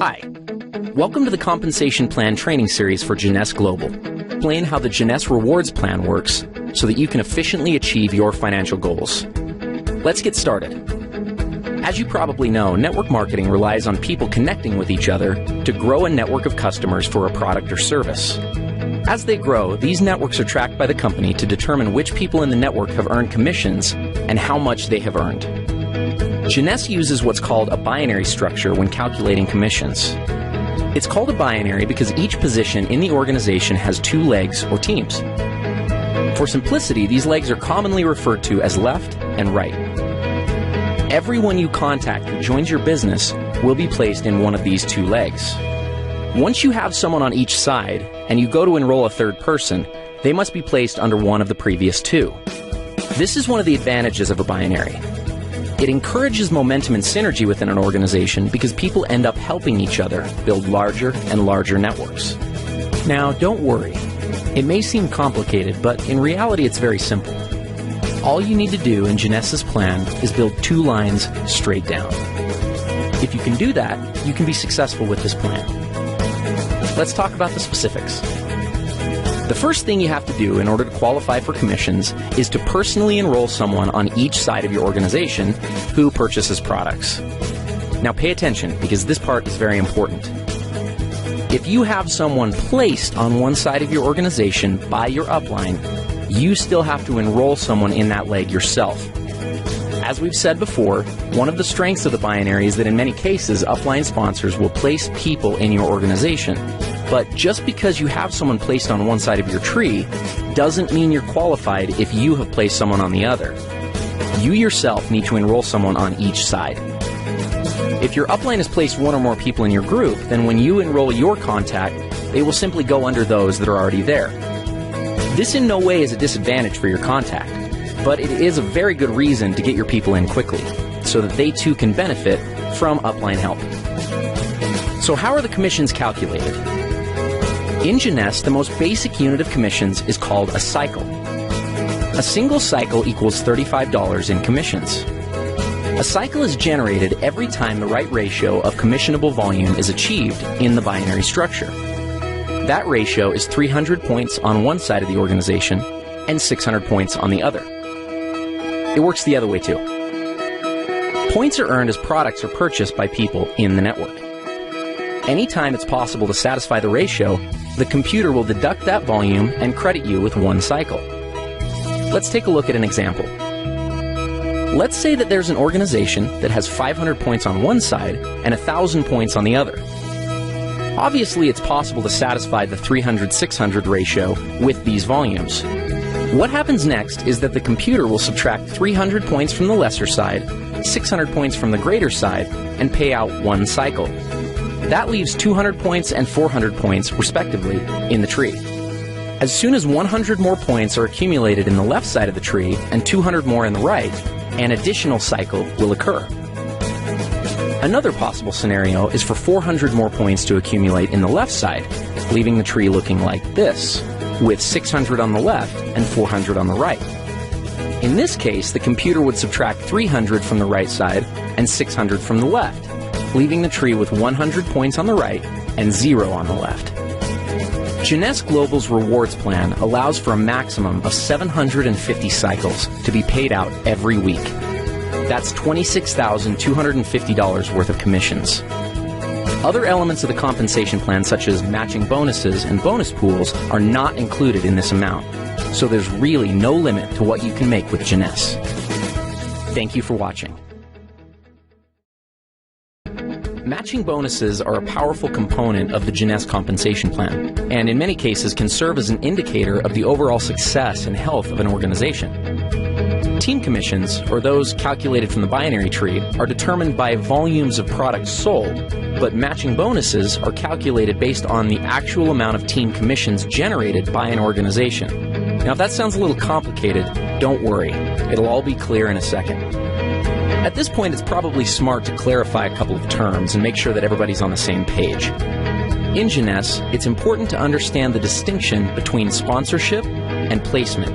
Hi, welcome to the Compensation Plan Training Series for Jeunesse Global. Explain how the Jeunesse Rewards Plan works so that you can efficiently achieve your financial goals. Let's get started. As you probably know, network marketing relies on people connecting with each other to grow a network of customers for a product or service. As they grow, these networks are tracked by the company to determine which people in the network have earned commissions and how much they have earned. Jeunesse uses what's called a binary structure when calculating commissions. It's called a binary because each position in the organization has two legs or teams. For simplicity, these legs are commonly referred to as left and right. Everyone you contact who joins your business will be placed in one of these two legs. Once you have someone on each side and you go to enroll a third person, they must be placed under one of the previous two. This is one of the advantages of a binary. It encourages momentum and synergy within an organization because people end up helping each other build larger and larger networks. Now, don't worry. It may seem complicated, but in reality it's very simple. All you need to do in Jeunesse's plan is build two lines straight down. If you can do that, you can be successful with this plan. Let's talk about the specifics. The first thing you have to do in order to qualify for commissions is to personally enroll someone on each side of your organization who purchases products. Now pay attention because this part is very important. If you have someone placed on one side of your organization by your upline, you still have to enroll someone in that leg yourself. As we've said before, one of the strengths of the binary is that in many cases, upline sponsors will place people in your organization. But just because you have someone placed on one side of your tree doesn't mean you're qualified if you have placed someone on the other. You yourself need to enroll someone on each side. If your upline has placed one or more people in your group, then when you enroll your contact, they will simply go under those that are already there. This in no way is a disadvantage for your contact, but it is a very good reason to get your people in quickly, so that they too can benefit from upline help. So how are the commissions calculated? In Jeunesse, the most basic unit of commissions is called a cycle. A single cycle equals $35 in commissions. A cycle is generated every time the right ratio of commissionable volume is achieved in the binary structure. That ratio is 300 points on one side of the organization and 600 points on the other. It works the other way too. Points are earned as products are purchased by people in the network. Anytime it's possible to satisfy the ratio, the computer will deduct that volume and credit you with one cycle. Let's take a look at an example. Let's say that there's an organization that has 500 points on one side and 1,000 points on the other. Obviously, it's possible to satisfy the 300-600 ratio with these volumes. What happens next is that the computer will subtract 300 points from the lesser side, 600 points from the greater side, and pay out one cycle. That leaves 200 points and 400 points, respectively, in the tree. As soon as 100 more points are accumulated in the left side of the tree and 200 more in the right, an additional cycle will occur. Another possible scenario is for 400 more points to accumulate in the left side, leaving the tree looking like this, with 600 on the left and 400 on the right. In this case, the computer would subtract 300 from the right side and 600 from the left, leaving the tree with 100 points on the right and 0 on the left. Jeunesse Global's rewards plan allows for a maximum of 750 cycles to be paid out every week. That's $26,250 worth of commissions. Other elements of the compensation plan, such as matching bonuses and bonus pools, are not included in this amount, so there's really no limit to what you can make with Jeunesse. Thank you for watching. Matching bonuses are a powerful component of the Jeunesse compensation plan, and in many cases can serve as an indicator of the overall success and health of an organization. Team commissions, or those calculated from the binary tree, are determined by volumes of products sold, but matching bonuses are calculated based on the actual amount of team commissions generated by an organization. Now, if that sounds a little complicated, don't worry. It'll all be clear in a second. At this point, it's probably smart to clarify a couple of terms and make sure that everybody's on the same page. In Jeunesse, it's important to understand the distinction between sponsorship and placement.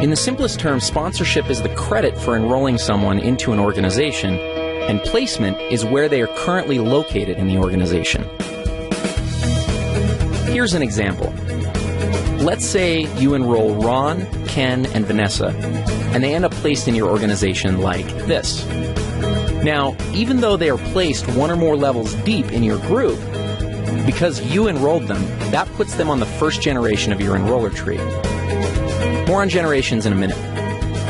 In the simplest terms, sponsorship is the credit for enrolling someone into an organization, and placement is where they are currently located in the organization. Here's an example. Let's say you enroll Ron, Ken, and Vanessa, and they end up placed in your organization like this. Now, even though they are placed one or more levels deep in your group, because you enrolled them, that puts them on the first generation of your enroller tree. More on generations in a minute.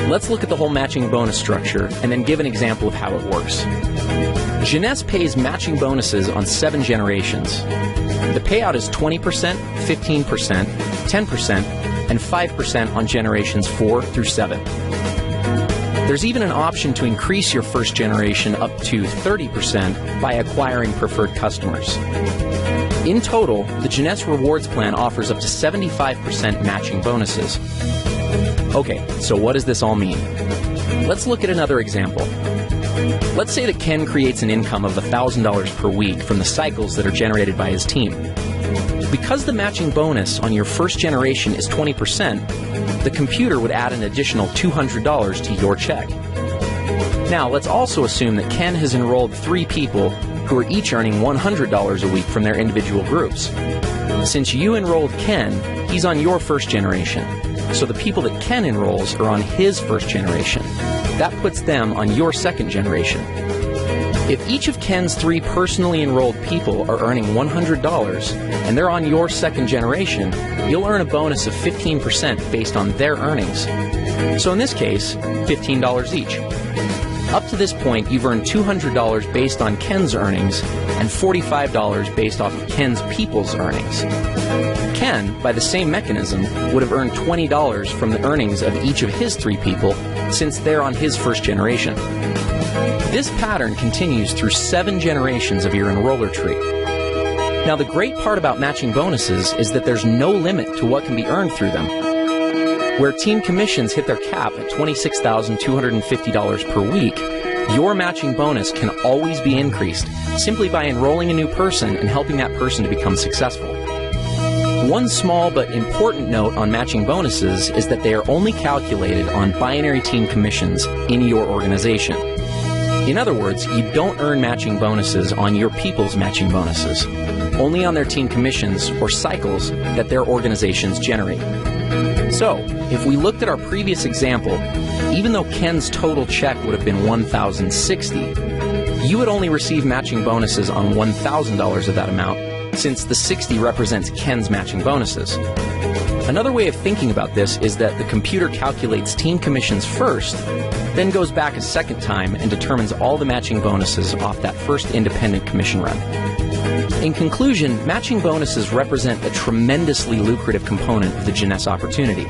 Let's look at the whole matching bonus structure and then give an example of how it works. Jeunesse pays matching bonuses on 7 generations. The payout is 20%, 15%, 10%, and 5% on generations 4 through 7. There's even an option to increase your first generation up to 30% by acquiring preferred customers. In total, the Jeunesse Rewards Plan offers up to 75% matching bonuses. Okay, so what does this all mean? Let's look at another example. Let's say that Ken creates an income of $1,000 per week from the cycles that are generated by his team. Because the matching bonus on your first generation is 20%, the computer would add an additional $200 to your check. Now, let's also assume that Ken has enrolled 3 people who are each earning $100 a week from their individual groups. Since you enrolled Ken, he's on your first generation. So the people that Ken enrolls are on his first generation. That puts them on your second generation. If each of Ken's 3 personally enrolled people are earning $100 and they're on your second generation, you'll earn a bonus of 15% based on their earnings. So in this case, $15 each. Up to this point, you've earned $200 based on Ken's earnings and $45 based off of Ken's people's earnings. Ken, by the same mechanism, would have earned $20 from the earnings of each of his 3 people since they're on his first generation. This pattern continues through 7 generations of your enroller tree. Now, the great part about matching bonuses is that there's no limit to what can be earned through them. Where team commissions hit their cap at $26,250 per week, your matching bonus can always be increased simply by enrolling a new person and helping that person to become successful. One small but important note on matching bonuses is that they are only calculated on binary team commissions in your organization. In other words, you don't earn matching bonuses on your people's matching bonuses, only on their team commissions or cycles that their organizations generate. So, if we looked at our previous example, even though Ken's total check would have been $1,060, you would only receive matching bonuses on $1,000 of that amount, since the 60 represents Ken's matching bonuses. Another way of thinking about this is that the computer calculates team commissions first, then goes back a second time and determines all the matching bonuses off that first independent commission run. In conclusion, matching bonuses represent a tremendously lucrative component of the Jeunesse opportunity.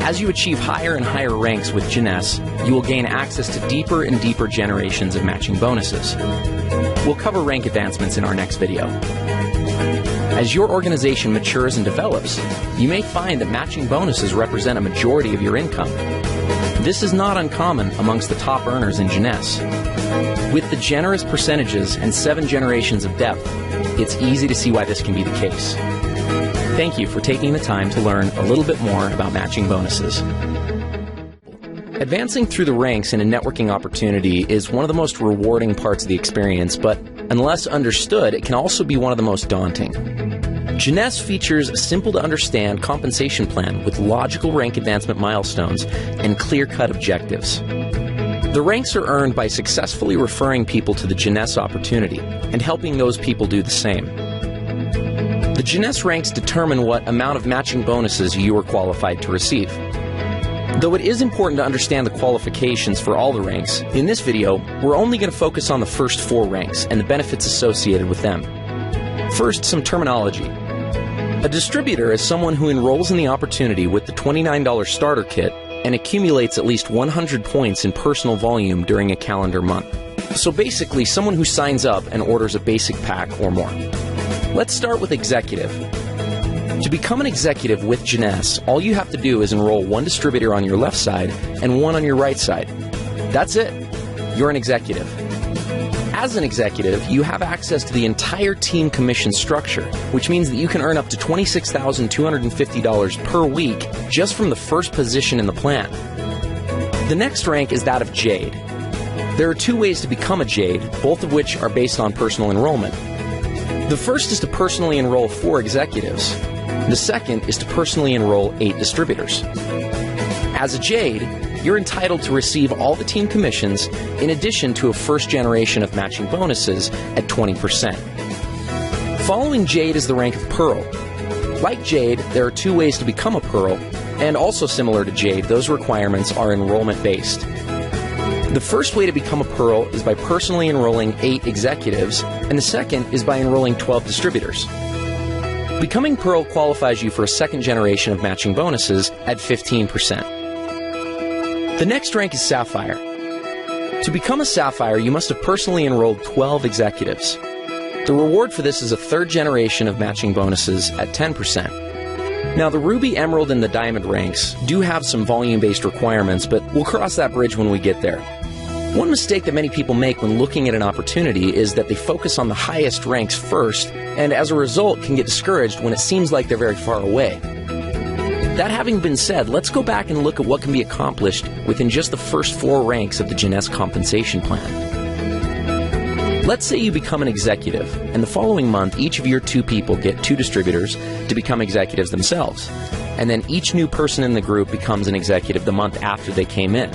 As you achieve higher and higher ranks with Jeunesse, you will gain access to deeper and deeper generations of matching bonuses. We'll cover rank advancements in our next video. As your organization matures and develops, you may find that matching bonuses represent a majority of your income. This is not uncommon amongst the top earners in Jeunesse. With the generous percentages and 7 generations of depth, it's easy to see why this can be the case. Thank you for taking the time to learn a little bit more about matching bonuses. Advancing through the ranks in a networking opportunity is one of the most rewarding parts of the experience, but unless understood, it can also be one of the most daunting. Jeunesse features a simple-to-understand compensation plan with logical rank advancement milestones and clear-cut objectives. The ranks are earned by successfully referring people to the Jeunesse opportunity and helping those people do the same. The Jeunesse ranks determine what amount of matching bonuses you are qualified to receive. Though it is important to understand the qualifications for all the ranks, in this video, we're only going to focus on the first 4 ranks and the benefits associated with them. First, some terminology. A distributor is someone who enrolls in the opportunity with the $29 starter kit and accumulates at least 100 points in personal volume during a calendar month. So basically, someone who signs up and orders a basic pack or more. Let's start with executive. To become an executive with Jeunesse, all you have to do is enroll 1 distributor on your left side and 1 on your right side. That's it. You're an executive. As an executive, you have access to the entire team commission structure, which means that you can earn up to $26,250 per week just from the first position in the plan. The next rank is that of Jade. There are two ways to become a Jade, both of which are based on personal enrollment. The first is to personally enroll 4 executives. The second is to personally enroll 8 distributors. As a Jade, you're entitled to receive all the team commissions in addition to a first generation of matching bonuses at 20%. Following Jade is the rank of Pearl. Like Jade, there are 2 ways to become a Pearl, and also similar to Jade, those requirements are enrollment-based. The first way to become a Pearl is by personally enrolling 8 executives, and the second is by enrolling 12 distributors. Becoming Pearl qualifies you for a second generation of matching bonuses at 15%. The next rank is Sapphire. To become a Sapphire, you must have personally enrolled 12 executives. The reward for this is a third generation of matching bonuses at 10%. Now, the Ruby, Emerald, and the Diamond ranks do have some volume-based requirements, but we'll cross that bridge when we get there. One mistake that many people make when looking at an opportunity is that they focus on the highest ranks first, and as a result can get discouraged when it seems like they're very far away. That having been said, let's go back and look at what can be accomplished within just the first 4 ranks of the Jeunesse compensation plan. Let's say you become an executive, and the following month each of your 2 people get 2 distributors to become executives themselves, and then each new person in the group becomes an executive the month after they came in.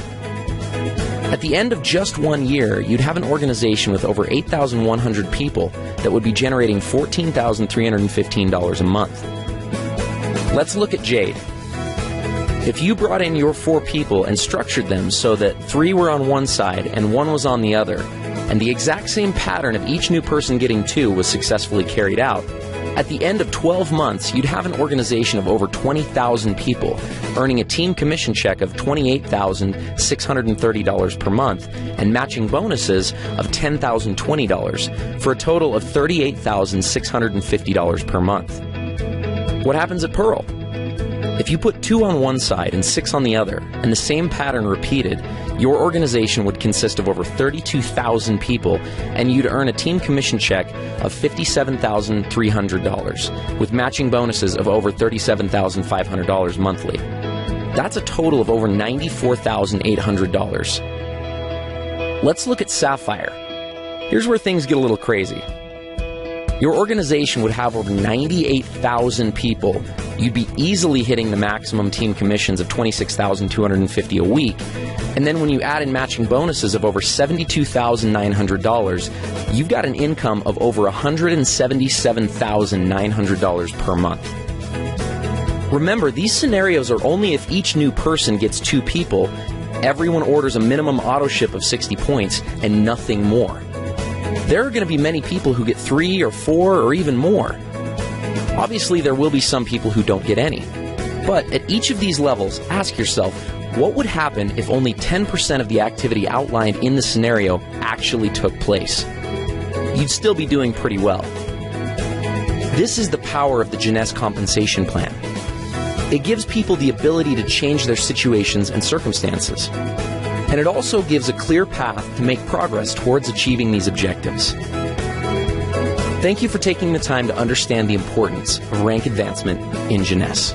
At the end of just 1 year, you'd have an organization with over 8,100 people that would be generating $14,315 a month. Let's look at Jade. If you brought in your 4 people and structured them so that 3 were on one side and 1 was on the other, and the exact same pattern of each new person getting 2 was successfully carried out, at the end of 12 months, you'd have an organization of over 20,000 people, earning a team commission check of $28,630 per month and matching bonuses of $10,020 for a total of $38,650 per month. What happens at Pearl? If you put 2 on one side and 6 on the other, and the same pattern repeated, your organization would consist of over 32,000 people, and you'd earn a team commission check of $57,300, with matching bonuses of over $37,500 monthly. That's a total of over $94,800. Let's look at Sapphire. Here's where things get a little crazy. Your organization would have over 98,000 people. You'd be easily hitting the maximum team commissions of $26,250 a week. And then when you add in matching bonuses of over $72,900, you've got an income of over $177,900 per month. Remember, these scenarios are only if each new person gets 2 people, everyone orders a minimum auto ship of 60 points, and nothing more. There are going to be many people who get 3 or 4 or even more. Obviously, there will be some people who don't get any. But at each of these levels, ask yourself, what would happen if only 10% of the activity outlined in the scenario actually took place? You'd still be doing pretty well. This is the power of the Jeunesse compensation plan. It gives people the ability to change their situations and circumstances. And it also gives a clear path to make progress towards achieving these objectives. Thank you for taking the time to understand the importance of rank advancement in Jeunesse.